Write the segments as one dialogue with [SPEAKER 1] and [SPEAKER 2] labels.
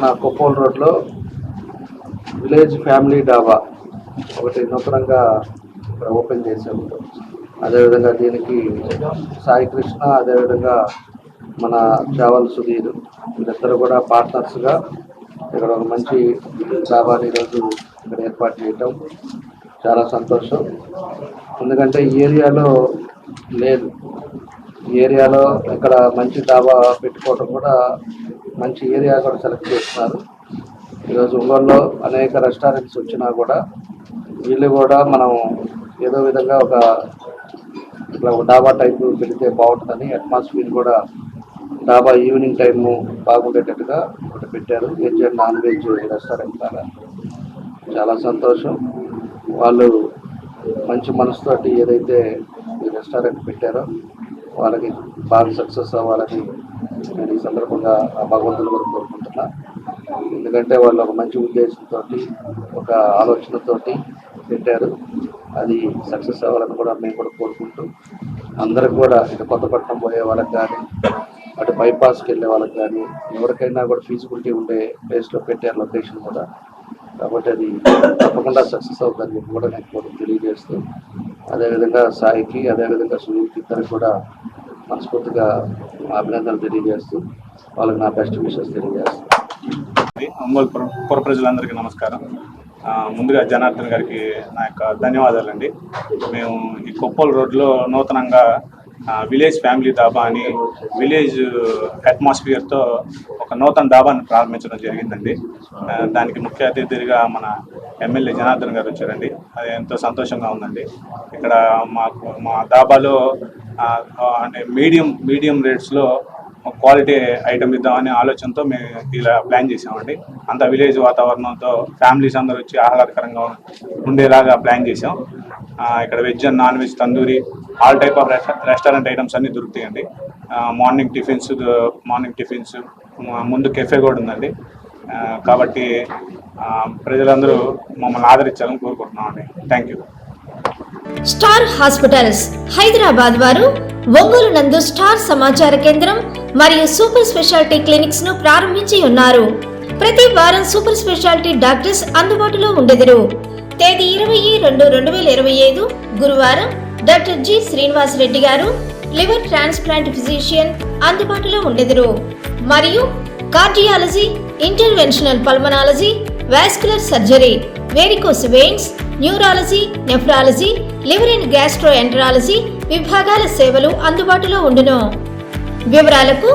[SPEAKER 1] మన కొప్పోల్ రోడ్లో village family డాబా ఒకటి నూతనంగా ఇక్కడ ఓపెన్ చేశాము. అదేవిధంగా దీనికి సాయి కృష్ణ, అదేవిధంగా మన చావల్ సుధీర్ వీళ్ళిద్దరూ కూడా పార్ట్నర్స్గా ఇక్కడ ఒక మంచి డాబాని ఈరోజు ఇక్కడ ఏర్పాటు చేయటం చాలా సంతోషం. ఎందుకంటే ఈ ఏరియాలో లేదు, ఈ ఏరియాలో ఇక్కడ మంచి డాబా పెట్టుకోవడం కూడా మంచి ఏరియా కూడా సెలెక్ట్ చేస్తున్నారు. ఈరోజు ఒంగోలులో అనేక రెస్టారెంట్స్ వచ్చినా కూడా వీళ్ళు కూడా మనం ఏదో విధంగా ఇట్లా ఒక డాబా టైపు పెడితే బాగుంటుందని అట్మాస్ఫియర్ కూడా డాబా ఈవినింగ్ టైము బాగుండేటట్టుగా ఒకటి పెట్టారు. Veg and non veg restaurant లాగా చాలా సంతోషం. వాళ్ళు మంచి మనసుతోటి ఏదైతే ఈ రెస్టారెంట్ పెట్టారో వాళ్ళకి బాగా సక్సెస్ అవ్వాలని నేను ఈ సందర్భంగా ఆ భగవంతుని కూడా కోరుకుంటున్నా. ఎందుకంటే వాళ్ళు ఒక మంచి ఉద్దేశంతో ఒక ఆలోచనతోటి పెట్టారు, అది సక్సెస్ అవ్వాలని కూడా మేము కూడా కోరుకుంటూ అందరికి కూడా ఇటు కొత్తపట్నం పోయే వాళ్ళకి కానీ అటు బైపాస్కి వెళ్ళే వాళ్ళకి కానీ ఎవరికైనా కూడా ఫీజిబిలిటీ ఉండే ప్లేస్లో పెట్టారు లొకేషన్ కూడా. కాబట్టి అది తప్పకుండా సక్సెస్ అవుతుందని చెప్పి కూడా నేను తెలియజేస్తూ, అదేవిధంగా సాయికి అదేవిధంగా సునీల్కి ఇద్దరికి కూడా మనస్ఫూర్తిగా అభినందనలు తెలియజేస్తూ వాళ్ళకి నా బెస్ట్ విషెస్ తెలియజేస్తాను.
[SPEAKER 2] ఒంగోలు పుర ప్రజలందరికీ నమస్కారం. ముందుగా జనార్దన్ గారికి నా యొక్క ధన్యవాదాలండి. మేము ఈ కొప్పోల్ రోడ్లో నూతనంగా విలేజ్ ఫ్యామిలీ డాబా అని విలేజ్ అట్మాస్ఫియర్తో ఒక నూతన డాబాని ప్రారంభించడం జరిగిందండి. దానికి ముఖ్య అతిథిగా మన ఎమ్మెల్యే జనార్దన్ గారు వచ్చారండి. అది ఎంతో సంతోషంగా ఉందండి. ఇక్కడ మా డాబాలో అంటే మీడియం రేట్స్లో క్వాలిటీ ఐటమ్ ఇద్దామనే ఆలోచనతో మేము ఇలా ప్లాన్ చేసామండి. అంత విలేజ్ వాతావరణంతో ఫ్యామిలీస్ అందరూ వచ్చి ఆహ్లాదకరంగా ఉండేలాగా ప్లాన్ చేసాం. ఇక్కడ veg and non veg tandoori all type of restaurant items అన్నీ దొరుకుతాయండి. మార్నింగ్ టిఫిన్స్ ముందు కెఫే కూడా ఉందండి. కాబట్టి ప్రజలందరూ మమ్మల్ని ఆదరించాలని కోరుకుంటున్నామండి. Thank you.
[SPEAKER 3] Star Hospitals Hyderabad వారు ఒంగోలు నందు స్టార్ సమాచార కేంద్రం మరియు సూపర్ స్పెషాలిటీ క్లినిక్స్ ను ప్రారంభించి ఉన్నారు. ప్రతి వారం సూపర్ స్పెషాలిటీ డాక్టర్స్ అందుబాటులో ఉండెదరు. తేదీ 20/2/2025 గురువారం డాక్టర్ జి శ్రీనివాస్ రెడ్డి గారు లివర్ ట్రాన్స్ప్లాంట్ ఫిజిషియన్ అందుబాటులో ఉండెదరు. మరియు cardiology, interventional pulmonology, vascular surgery, varicose veins, neurology, nephrology, liver and gastroenterology విభాగాల సేవలు అందుబాటులో ఉండును. వివరాలకు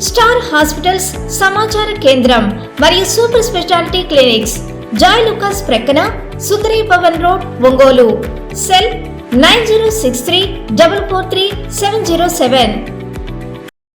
[SPEAKER 3] స్టార్ హాస్పిటల్స్ సమాచార కేంద్రం మరియు super speciality clinics, Joy Lukas ప్రక్కన, సుందరి భవన్ రోడ్, ఒంగోలు. సెల్ 9063443707.